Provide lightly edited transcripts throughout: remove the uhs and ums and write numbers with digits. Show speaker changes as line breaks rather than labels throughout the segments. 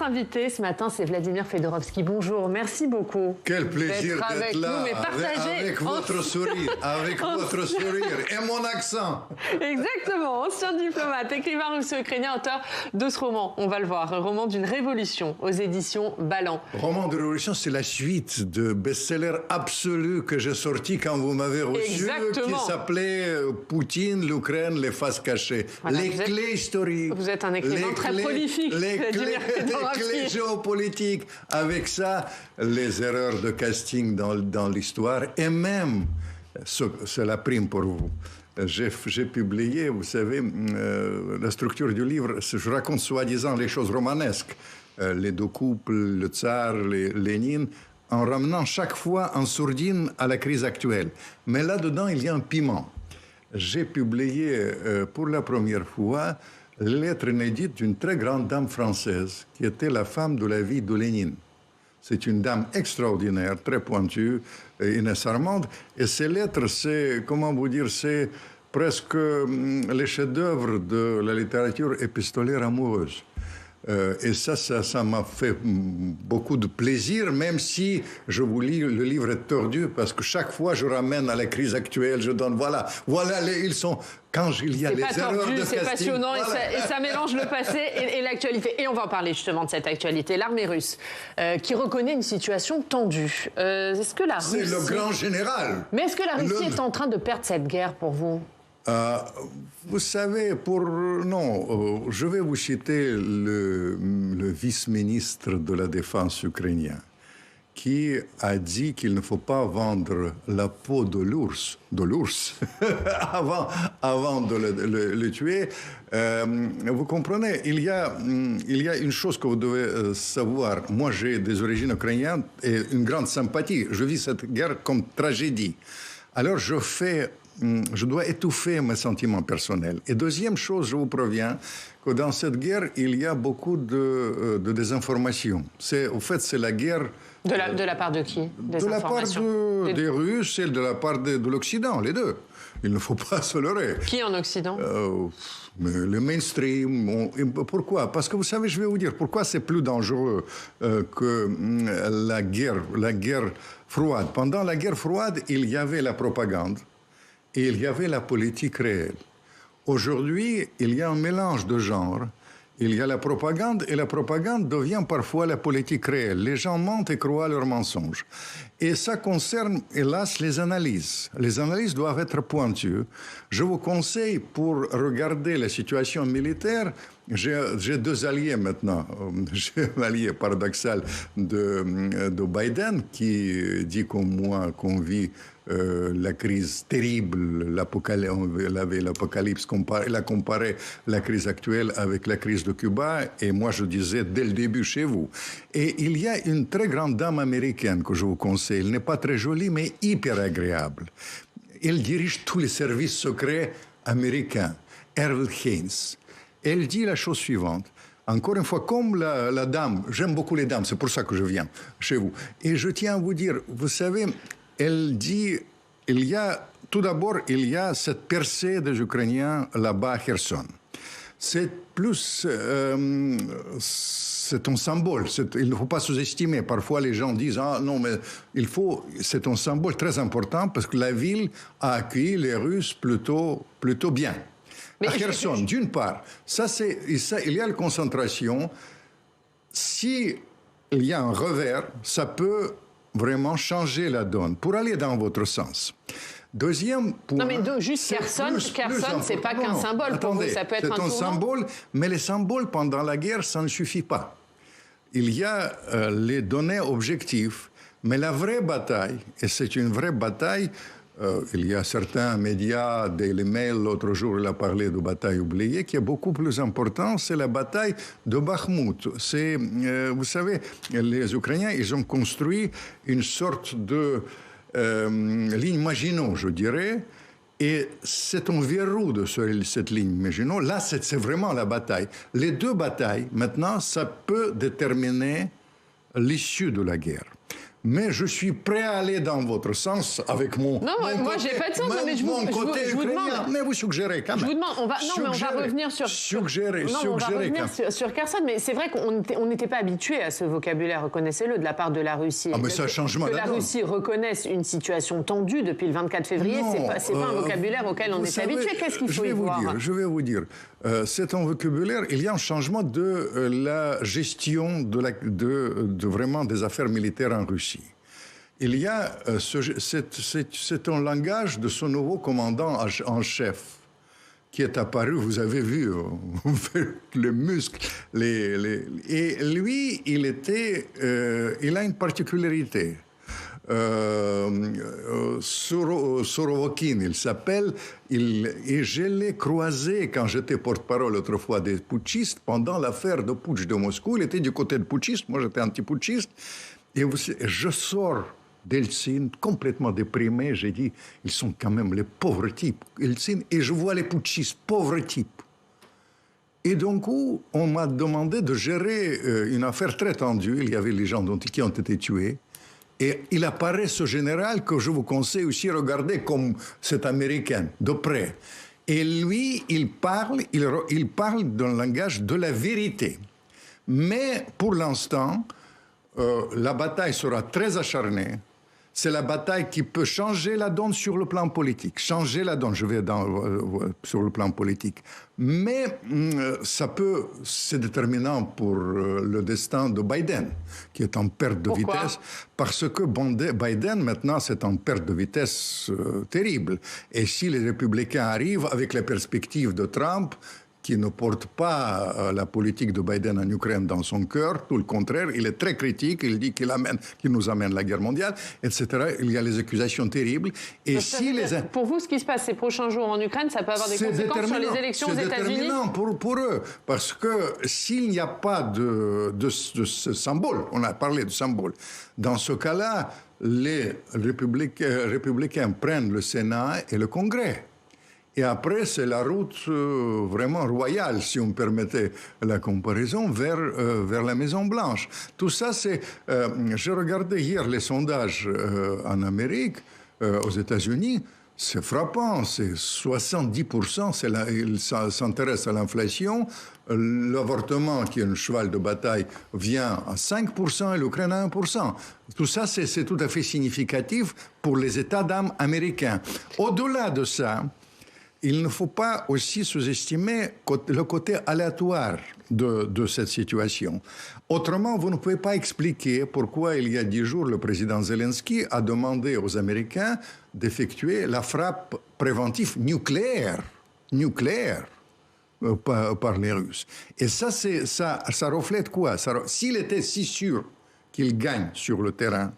Notre invité ce matin, c'est Vladimir Fedorovski. Bonjour, merci beaucoup.
Quel plaisir d'être là,
nous, mais
avec votre sourire, et mon accent.
Exactement, ancien diplomate, écrivain russo-ukrainien, auteur de ce roman, on va le voir, un roman d'une révolution aux éditions Ballant.
Roman de révolution, c'est la suite de best-seller absolu que j'ai sorti quand vous m'avez reçu, qui s'appelait Poutine, l'Ukraine, les faces cachées.
Voilà,
les clés historiques.
Vous êtes un écrivain très prolifique.
Les clés géopolitiques. Avec ça, les erreurs de casting dans l'histoire, et même, c'est la prime pour vous. J'ai publié, vous savez, la structure du livre, je raconte soi-disant les choses romanesques, les deux couples, le tsar, Lénine, en ramenant chaque fois en sourdine à la crise actuelle. Mais là-dedans, il y a un piment. J'ai publié pour la première fois les lettres inédites d'une très grande dame française qui était la femme de la vie de Lénine. C'est une dame extraordinaire, très pointue, Inès Armande. Et ces lettres, c'est, comment vous dire, c'est presque les chefs-d'œuvre de la littérature épistolaire amoureuse. Et ça m'a fait beaucoup de plaisir, même si je vous lis, le livre est tordu, parce que chaque fois je ramène à la crise actuelle, je donne, voilà, ils sont, quand il y a les erreurs de casting...
C'est passionnant, voilà. et ça mélange le passé et l'actualité. Et on va en parler justement de cette actualité, l'armée russe, qui reconnaît une situation tendue. Est-ce que la Russie...
C'est le grand général.
Mais est-ce que la Russie est en train de perdre cette guerre pour vous ?
Vous savez, je vais vous citer le vice-ministre de la Défense ukrainien qui a dit qu'il ne faut pas vendre la peau de l'ours avant de le tuer. Vous comprenez, il y a une chose que vous devez savoir. Moi, j'ai des origines ukrainiennes et une grande sympathie. Je vis cette guerre comme tragédie. Alors, je dois étouffer mes sentiments personnels. Et deuxième chose, je vous préviens que dans cette guerre, il y a beaucoup de désinformation. C'est la guerre...
De la part de qui?
De la part des Russes et de la part de l'Occident, les deux. Il ne faut pas se leurrer.
Qui en Occident?
Le mainstream. Pourquoi? Parce que vous savez, je vais vous dire, pourquoi c'est plus dangereux que la guerre froide. Pendant la guerre froide, il y avait la propagande. Et il y avait la politique réelle. Aujourd'hui, il y a un mélange de genres. Il y a la propagande, et la propagande devient parfois la politique réelle. Les gens mentent et croient à leurs mensonges. Et ça concerne, hélas, les analyses. Les analyses doivent être pointues. Je vous conseille, pour regarder la situation militaire, j'ai deux alliés maintenant. J'ai un allié paradoxal de Biden, qui dit comme moi qu'on vit la crise terrible, l'apocalypse, il a comparé la crise actuelle avec la crise de Cuba, et moi je disais dès le début chez vous. Et il y a une très grande dame américaine que je vous conseille, elle n'est pas très jolie mais hyper agréable. Elle dirige tous les services secrets américains, Errol Haynes. Elle dit la chose suivante. Encore une fois, comme la dame, j'aime beaucoup les dames, c'est pour ça que je viens chez vous. Et je tiens à vous dire, vous savez, elle dit, tout d'abord, il y a cette percée des Ukrainiens là-bas à Kherson. C'est plus, c'est un symbole. Il ne faut pas sous-estimer. Parfois, les gens disent, non, mais c'est un symbole très important parce que la ville a accueilli les Russes plutôt bien. Mais à Kherson, d'une part, il y a la concentration. Si il y a un revers, ça peut vraiment changer la donne pour aller dans votre sens. Deuxième point...
Non, mais juste Kherson, c'est pas qu'un symbole pour vous, ça peut être un tournant.
C'est un symbole, mais les symboles pendant la guerre, ça ne suffit pas. Il y a les données objectives, mais la vraie bataille, et c'est une vraie bataille, il y a certains médias, Daily Mail, l'autre jour, il a parlé de bataille oubliée, qui est beaucoup plus importante, c'est la bataille de Bakhmout. Vous savez, les Ukrainiens, ils ont construit une sorte de ligne Maginot, je dirais, et c'est un verrou de cette ligne Maginot. Là, c'est vraiment la bataille. Les deux batailles, maintenant, ça peut déterminer l'issue de la guerre. mais je suis prêt à aller dans votre sens avec mon.
Non, moi, j'ai pas de sens, mais je vous demande.
Mais vous suggérez quand même.
Je vous demande, on va revenir sur.
Suggérer,
on va revenir sur Kherson, mais c'est vrai qu'on n'était pas habitué à ce vocabulaire, reconnaissez-le, de la part de la Russie.
Ah, mais c'est un changement
que la Russie reconnaisse une situation tendue depuis le 24 février, c'est pas un vocabulaire auquel on est habitué. Qu'est-ce qu'il faut y voir?
Je vais vous dire. C'est un vocabulaire, il y a un changement de la gestion de vraiment des affaires militaires en Russie. Il y a c'est un langage de ce nouveau commandant en chef qui est apparu, vous avez vu, les muscles, et lui, il a une particularité. Sorokin, il s'appelle, et je l'ai croisé quand j'étais porte-parole autrefois des putschistes pendant l'affaire de putsch de Moscou. Il était du côté de putschiste, moi j'étais anti-putschiste, et je sors d'Helsinki complètement déprimé. J'ai dit, ils sont quand même les pauvres types, Helsinki, et je vois les putschistes, pauvres types. Et donc, on m'a demandé de gérer une affaire très tendue. Il y avait les gens qui ont été tués. Et il apparaît ce général que je vous conseille aussi de regarder comme cet Américain, de près. Et lui, il parle dans le langage de la vérité. Mais pour l'instant, la bataille sera très acharnée. C'est la bataille qui peut changer la donne sur le plan politique. Changer la donne, je vais sur le plan politique. Mais c'est déterminant pour le destin de Biden, qui est en perte de vitesse. Parce que Biden, maintenant, c'est en perte de vitesse terrible. Et si les républicains arrivent avec les perspectives de Trump, qui ne porte pas la politique de Biden en Ukraine dans son cœur, tout le contraire, il est très critique, il dit qu'il nous amène la guerre mondiale, etc. Il y a les accusations terribles. Et
pour vous, ce qui se passe ces prochains jours en Ukraine, ça peut avoir des conséquences sur les élections aux États-Unis? C'est déterminant
pour eux, parce que s'il n'y a pas de ce symbole, on a parlé de symbole, dans ce cas-là, les républicains prennent le Sénat et le Congrès. Et après, c'est la route vraiment royale, si on me permettait la comparaison, vers la Maison-Blanche. Tout ça, c'est... je regardais hier les sondages en Amérique, aux États-Unis. C'est frappant, c'est 70%, ils s'intéressent à l'inflation. L'avortement, qui est un cheval de bataille, vient à 5% et l'Ukraine à 1%. Tout ça, c'est tout à fait significatif pour les états d'âme américains. Au-delà de ça, il ne faut pas aussi sous-estimer le côté aléatoire de cette situation. Autrement, vous ne pouvez pas expliquer pourquoi, il y a 10 jours, le président Zelensky a demandé aux Américains d'effectuer la frappe préventive nucléaire par les Russes. Et ça reflète quoi? S'il était si sûr qu'il gagne sur le terrain,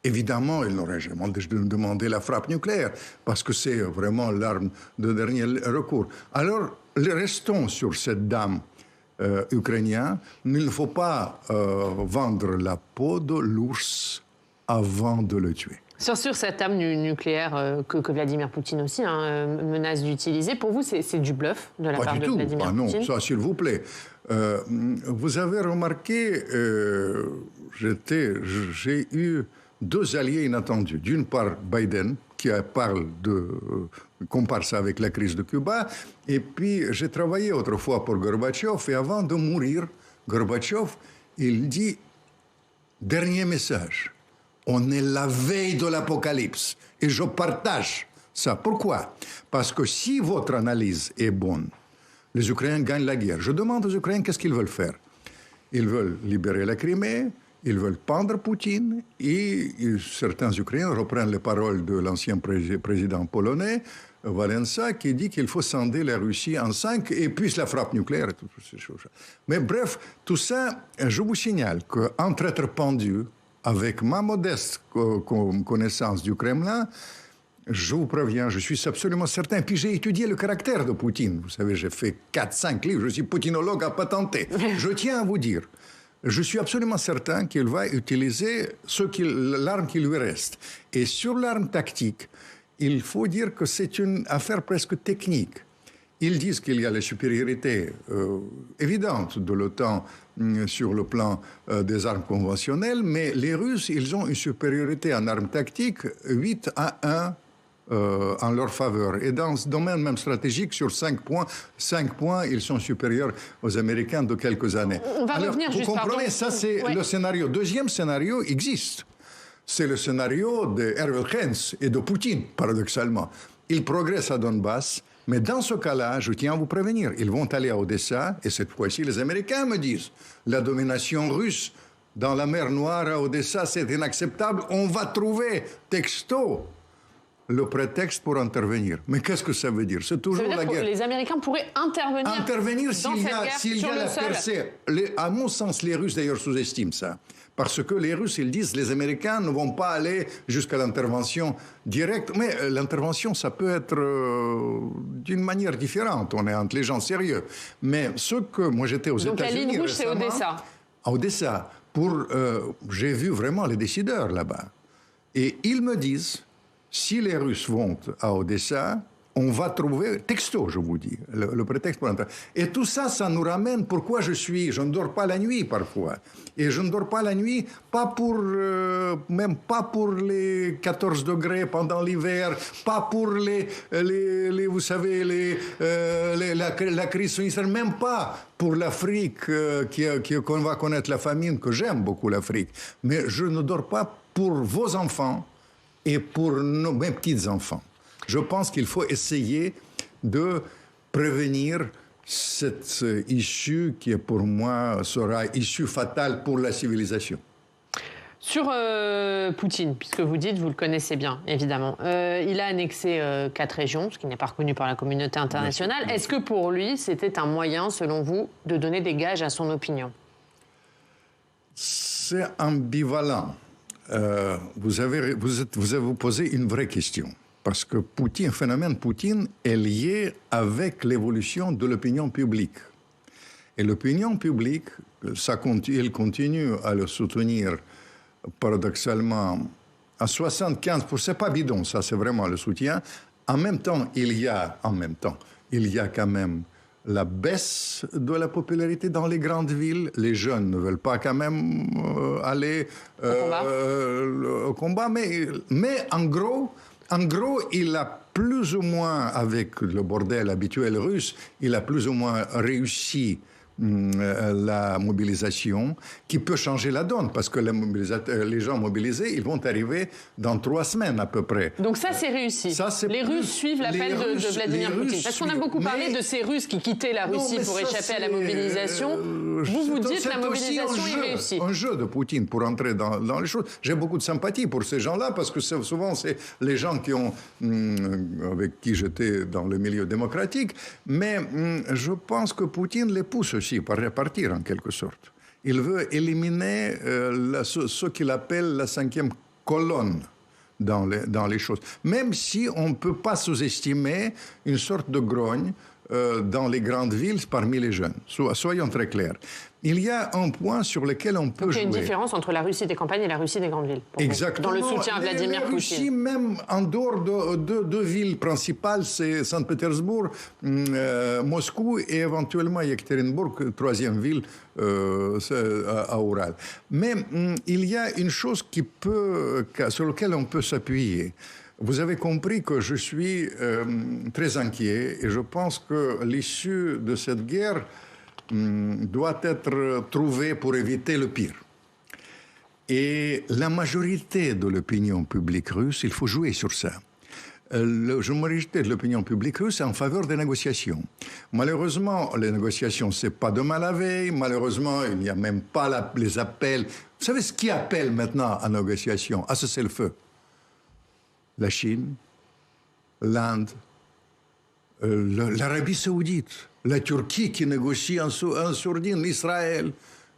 évidemment, il n'aurait jamais demandé la frappe nucléaire, parce que c'est vraiment l'arme de dernier recours. Alors, restons sur cette dame ukrainienne. Il ne faut pas vendre la peau de l'ours avant de le tuer.
Sur cette arme nucléaire que Vladimir Poutine aussi menace d'utiliser, pour vous, c'est du bluff de la part de Vladimir Poutine?
Non, ça, s'il vous plaît. Vous avez remarqué, j'ai eu 2 alliés inattendus. D'une part, Biden, qui compare ça avec la crise de Cuba. Et puis, j'ai travaillé autrefois pour Gorbatchev. Et avant de mourir, Gorbatchev, il dit, dernier message, on est la veille de l'apocalypse. Et je partage ça. Pourquoi? Parce que si votre analyse est bonne, les Ukrainiens gagnent la guerre. Je demande aux Ukrainiens qu'est-ce qu'ils veulent faire. Ils veulent libérer la Crimée. Ils veulent pendre Poutine et certains Ukrainiens reprennent les paroles de l'ancien président polonais, Wałęsa, qui dit qu'il faut scinder la Russie en 5 et puis la frappe nucléaire et toutes ces choses. Mais bref, tout ça, je vous signale qu'entre être pendu, avec ma modeste connaissance du Kremlin, je vous préviens, je suis absolument certain. Puis j'ai étudié le caractère de Poutine. Vous savez, j'ai fait 4-5 livres, je suis poutinologue à patenté. Je tiens à vous dire, je suis absolument certain qu'il va utiliser l'arme qui lui reste. Et sur l'arme tactique, il faut dire que c'est une affaire presque technique. Ils disent qu'il y a la supériorité évidente de l'OTAN sur le plan des armes conventionnelles, mais les Russes, ils ont une supériorité en armes tactiques 8-1 en leur faveur. Et dans ce domaine même stratégique, sur 5 points, ils sont supérieurs aux Américains de quelques années.
On va revenir
vous
juste,
comprenez, ça c'est le scénario. Deuxième scénario existe. C'est le scénario de Erwin Heinz et de Poutine, paradoxalement. Ils progressent à Donbass, mais dans ce cas-là, je tiens à vous prévenir, ils vont aller à Odessa, et cette fois-ci, les Américains me disent, la domination russe dans la mer Noire à Odessa, c'est inacceptable, on va trouver, texto, le prétexte pour intervenir. Mais qu'est-ce que ça veut dire? C'est toujours la guerre.
Les Américains pourraient intervenir dans cette guerre
s'il y a la percée. À mon sens, les Russes, d'ailleurs, sous-estiment ça. Parce que les Russes, ils disent, les Américains ne vont pas aller jusqu'à l'intervention directe. Mais l'intervention, ça peut être d'une manière différente. On est entre les gens sérieux. Mais ce que moi, j'étais aux États-Unis.
Donc la ligne rouge, c'est Odessa.
À Odessa. J'ai vu vraiment les décideurs là-bas. Et ils me disent, si les Russes vont à Odessa, on va trouver, texto, je vous dis, le prétexte pour entrer. Et tout ça, ça nous ramène pourquoi je ne dors pas la nuit parfois. Et je ne dors pas la nuit, même pas pour les 14 degrés pendant l'hiver, pas pour vous savez, la crise sanitaire, même pas pour l'Afrique, qu'on va connaître la famine, que j'aime beaucoup l'Afrique. Mais je ne dors pas pour vos enfants et pour mes petits-enfants. Je pense qu'il faut essayer de prévenir cette issue qui, pour moi, sera issue fatale pour la civilisation.
Sur Poutine, puisque vous dites, vous le connaissez bien, évidemment, il a annexé 4 régions, ce qui n'est pas reconnu par la communauté internationale. Est-ce que pour lui, c'était un moyen, selon vous, de donner des gages à son opinion?
C'est ambivalent. Vous avez posé une vraie question. Parce que le phénomène Poutine est lié avec l'évolution de l'opinion publique. Et l'opinion publique, elle continue à le soutenir paradoxalement à 75%. C'est pas bidon, ça, c'est vraiment le soutien. En même temps, il y a quand même la baisse de la popularité dans les grandes villes. Les jeunes ne veulent pas quand même aller au combat. Mais en gros, il a plus ou moins, avec le bordel habituel russe, il a plus ou moins réussi la mobilisation qui peut changer la donne parce que les gens mobilisés, ils vont arriver dans 3 semaines à peu près.
Donc ça, c'est réussi. Les Russes suivent l'appel de Vladimir Poutine. Parce qu'on a beaucoup parlé de ces Russes qui quittaient la Russie pour échapper à la mobilisation. Vous dites que la mobilisation est réussie.
Un jeu de Poutine pour entrer dans les choses. J'ai beaucoup de sympathie pour ces gens-là parce que souvent, c'est les gens avec qui j'étais dans le milieu démocratique. Mais je pense que Poutine les pousse aussi par répartir en quelque sorte. Il veut éliminer ce qu'il appelle la 5e colonne dans les choses. Même si on ne peut pas sous-estimer une sorte de grogne dans les grandes villes parmi les jeunes. Soyons très clairs. Il y a un point sur lequel on peut jouer.
Il y a une différence entre la Russie des campagnes et la Russie des grandes villes.
Exactement.
Dans le soutien à Vladimir Poutine.
Russie, même en dehors de 2 villes principales, c'est Saint-Pétersbourg, Moscou et éventuellement Yekaterinbourg, 3e ville à Oural. Mais il y a une chose sur laquelle on peut s'appuyer. Vous avez compris que je suis très inquiet et je pense que l'issue de cette guerre doit être trouvée pour éviter le pire. Et la majorité de l'opinion publique russe, il faut jouer sur ça. La majorité de l'opinion publique russe est en faveur des négociations. Malheureusement, les négociations, c'est pas demain la veille. Malheureusement, il n'y a même pas les appels. Vous savez ce qui appelle maintenant à négociation, à cessez-le-feu? La Chine, l'Inde, l'Arabie saoudite, la Turquie qui négocie en sourdine, l'Israël.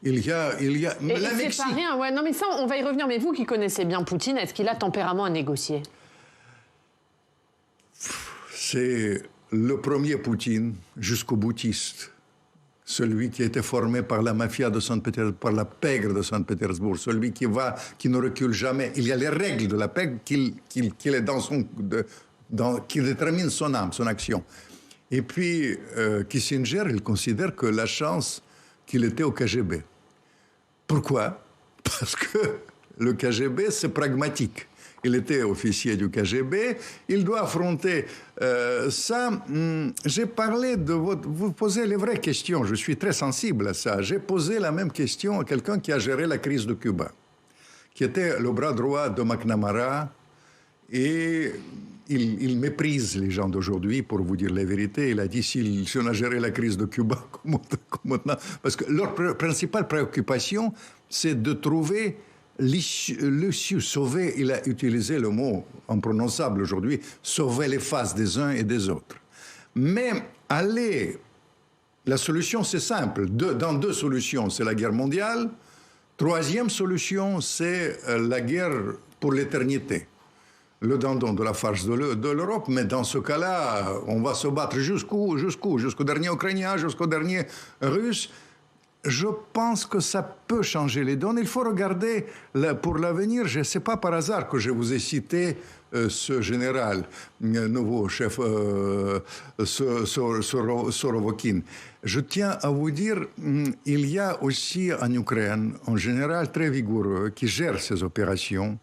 Il y a la Mexique.
C'est pas rien, ouais. Non, mais ça, on va y revenir. Mais vous qui connaissez bien Poutine, est-ce qu'il a tempérament à négocier?
C'est le premier Poutine jusqu'au boutiste. Celui qui a été formé par la mafia de Saint-Pétersbourg, par la pègre de Saint-Pétersbourg, celui qui ne recule jamais. Il y a les règles de la pègre qui déterminent son âme, son action. Et puis, Kissinger, il considère que la chance qu'il était au KGB. Pourquoi? Parce que le KGB, c'est pragmatique. Il était officier du KGB, il doit affronter ça. J'ai parlé de votre... Vous posez les vraies questions, je suis très sensible à ça. J'ai posé la même question à quelqu'un qui a géré la crise de Cuba, qui était le bras droit de McNamara, et il méprise les gens d'aujourd'hui, pour vous dire la vérité. Il a dit, si on a géré la crise de Cuba, comme maintenant... Parce que leur principale préoccupation, c'est de trouver l'issue, sauver, il a utilisé le mot imprononçable aujourd'hui, sauver les faces des uns et des autres. Mais la solution c'est simple, dans deux solutions, c'est la guerre mondiale, troisième solution c'est la guerre pour l'éternité, le dindon de la farce de l'Europe, mais dans ce cas-là, on va se battre jusqu'au dernier Ukrainien, jusqu'au dernier Russe. Je pense que ça peut changer les donnes. Il faut regarder pour l'avenir. Ce n'est pas par hasard que je vous ai cité ce général, nouveau chef Sorovokin. Je tiens à vous dire, il y a aussi en Ukraine un général très vigoureux qui gère ces opérations.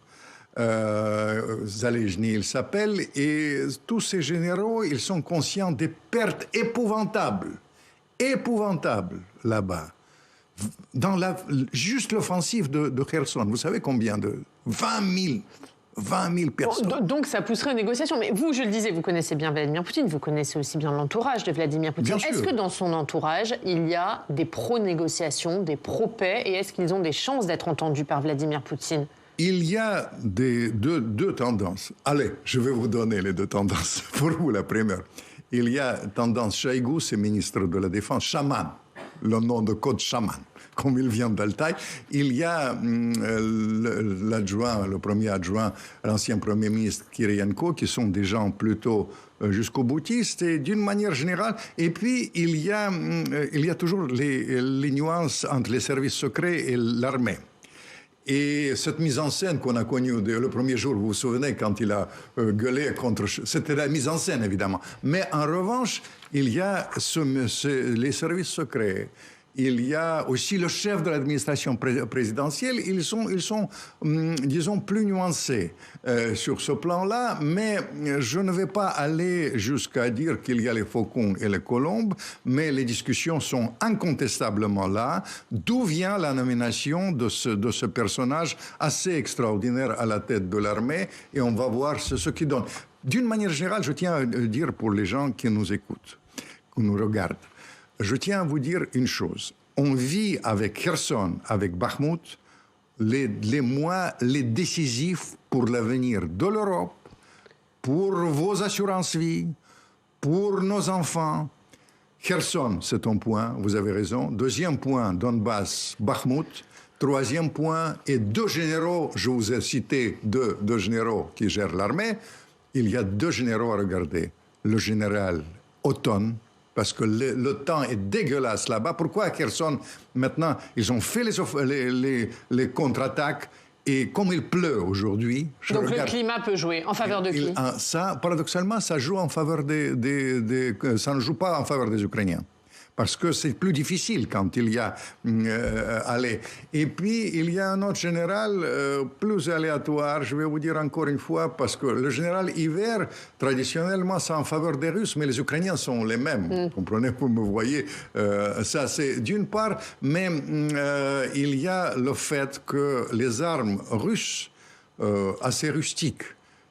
Zalezhny, il s'appelle, et tous ces généraux, ils sont conscients des pertes épouvantables là-bas. Dans juste l'offensive de Kherson, vous savez combien de 20 000 personnes.
Donc ça pousserait aux négociations. Mais vous, je le disais, vous connaissez bien Vladimir Poutine, vous connaissez aussi bien l'entourage de Vladimir Poutine. Est-ce que dans son entourage, il y a des pro-négociations, des pro-paix, et est-ce qu'ils ont des chances d'être entendus par Vladimir Poutine?
Il y a deux tendances. Allez, je vais vous donner les deux tendances. Pour vous, la première. Il y a tendance Shoigu, c'est ministre de la Défense, chaman. Le nom de code chaman, comme il vient d'Altaï. Il y a l'adjoint, le premier adjoint, l'ancien premier ministre Kirienko, qui sont des gens plutôt jusqu'au boutiste, et d'une manière générale. Et puis, il y a toujours les nuances entre les services secrets et l'armée. Et cette mise en scène qu'on a connue le premier jour, vous vous souvenez, quand il a gueulé contre... C'était la mise en scène, évidemment. Mais en revanche, il y a les services secrets. Il y a aussi le chef de l'administration présidentielle. Ils sont disons, plus nuancés sur ce plan-là. Mais je ne vais pas aller jusqu'à dire qu'il y a les faucons et les colombes. Mais les discussions sont incontestablement là. D'où vient la nomination de ce personnage assez extraordinaire à la tête de l'armée? Et on va voir ce qu'il donne. D'une manière générale, je tiens à dire pour les gens qui nous écoutent, qui nous regardent, je tiens à vous dire une chose. On vit avec Kherson, avec Bakhmout, les mois les décisifs pour l'avenir de l'Europe, pour vos assurances-vie, pour nos enfants. Kherson, c'est un point, vous avez raison. Deuxième point, Donbass, Bakhmout. Troisième point, et deux généraux, je vous ai cité deux généraux qui gèrent l'armée. Il y a deux généraux à regarder. Le général Othon, parce que le temps est dégueulasse là-bas. Pourquoi à Kherson, maintenant, ils ont fait les contre-attaques, et comme il pleut aujourd'hui...
Donc le climat peut jouer en faveur de qui?
Ça, paradoxalement, ça joue en faveur ça ne joue pas en faveur des Ukrainiens. Parce que c'est plus difficile quand il y a allez. Et puis, il y a un autre général plus aléatoire, je vais vous dire encore une fois, parce que le général Hiver, traditionnellement, c'est en faveur des Russes, mais les Ukrainiens sont les mêmes. Vous comprenez, vous me voyez. Ça, c'est d'une part, mais il y a le fait que les armes russes, assez rustiques,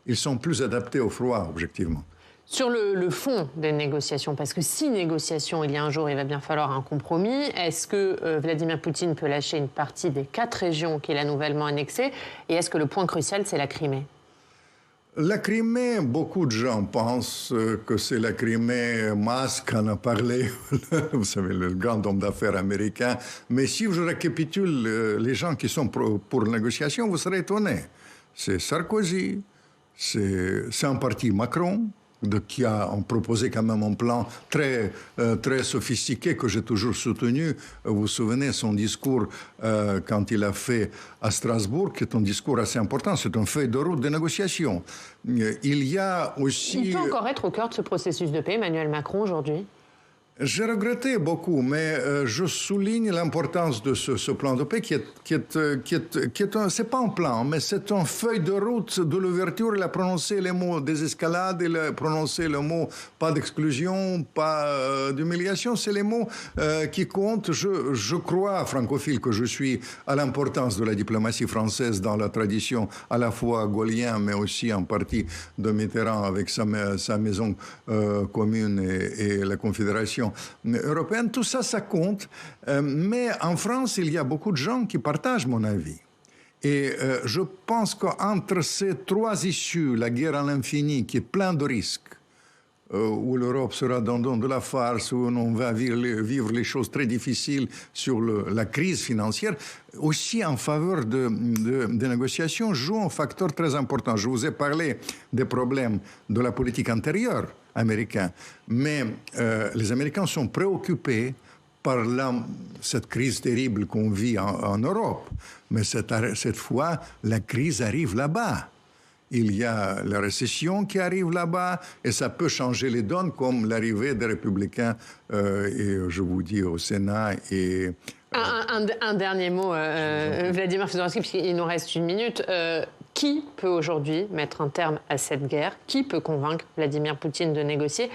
ils sont plus adaptés au froid, objectivement.
Sur le fond des négociations, parce que si négociation il y a un jour, il va bien falloir un compromis, est-ce que Vladimir Poutine peut lâcher une partie des 4 régions qu'il a nouvellement annexées? Et est-ce que le point crucial, c'est la Crimée?
La Crimée, beaucoup de gens pensent que c'est la Crimée. Musk en a parlé, vous savez, le grand homme d'affaires américain. Mais si je récapitule les gens qui sont pour la négociation, vous serez étonnés. C'est Sarkozy, c'est en partie Macron, qui ont proposé quand même un plan très, très sophistiqué que j'ai toujours soutenu. Vous vous souvenez, son discours quand il a fait à Strasbourg, qui est un discours assez important, c'est une feuille de route de négociation. Il y a aussi...
Il peut encore être au cœur de ce processus de paix, Emmanuel Macron, aujourd'hui?
J'ai regretté beaucoup, mais je souligne l'importance de ce plan de paix c'est pas un plan, mais c'est une feuille de route de l'ouverture. Il a prononcé les mots désescalade, il a prononcé le mot pas d'exclusion, pas d'humiliation. C'est les mots qui comptent. Je crois, francophile que je suis, à l'importance de la diplomatie française dans la tradition à la fois gaullien, mais aussi en partie de Mitterrand avec sa maison commune et la Confédération européenne. Tout ça, ça compte. Mais en France, il y a beaucoup de gens qui partagent mon avis. Et je pense qu'entre ces trois issues, la guerre à l'infini, qui est plein de risques, où l'Europe sera dans de la farce, où on va vivre les choses très difficiles sur la crise financière, aussi en faveur des négociations, joue un facteur très important. Je vous ai parlé des problèmes de la politique intérieure américaine, mais les Américains sont préoccupés par cette crise terrible qu'on vit en Europe. Mais cette fois, la crise arrive là-bas. Il y a la récession qui arrive là-bas et ça peut changer les donnes comme l'arrivée des républicains, et je vous dis au Sénat. Et
un dernier mot, Vladimir Fedorovski, puisqu'il nous reste une minute. Qui peut aujourd'hui mettre un terme à cette guerre? Qui peut convaincre Vladimir Poutine de négocier?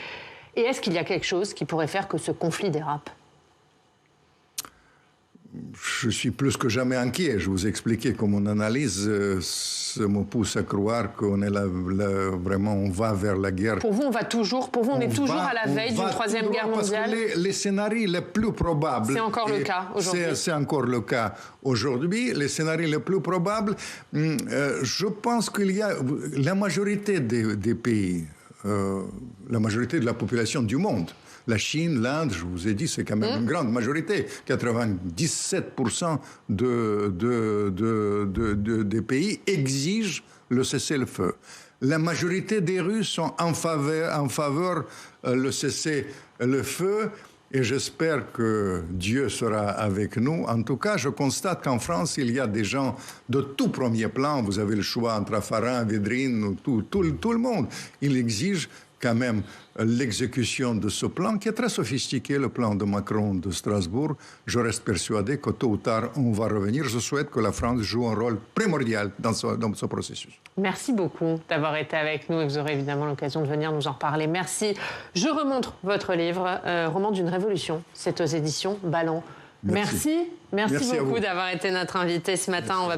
Et est-ce qu'il y a quelque chose qui pourrait faire que ce conflit dérape?
Je suis plus que jamais inquiet. Je vous ai expliqué que mon analyse me pousse à croire qu'on est là, vraiment, on va vers la guerre.
Pour vous, on est toujours à la veille d'une troisième guerre mondiale?
Parce que les scénarios les plus probables...
C'est encore le cas aujourd'hui.
C'est encore le cas aujourd'hui. Les scénarios les plus probables, je pense qu'il y a la majorité des pays, la majorité de la population du monde. La Chine, l'Inde, je vous ai dit, c'est quand même une grande majorité. 97% des pays exigent le cessez-le-feu. La majorité des Russes sont en faveur le cessez-le-feu. Et j'espère que Dieu sera avec nous. En tout cas, je constate qu'en France, il y a des gens de tout premier plan. Vous avez le choix entre Raffarin, Védrine, tout le monde. Il exige quand même l'exécution de ce plan qui est très sophistiqué, le plan de Macron de Strasbourg. Je reste persuadé que tôt ou tard, on va revenir. Je souhaite que la France joue un rôle primordial dans ce processus.
Merci beaucoup d'avoir été avec nous et vous aurez évidemment l'occasion de venir nous en reparler. Merci. Je remontre votre livre, Roman d'une révolution. C'est aux éditions Balland. Merci beaucoup d'avoir été notre invité ce matin. On va...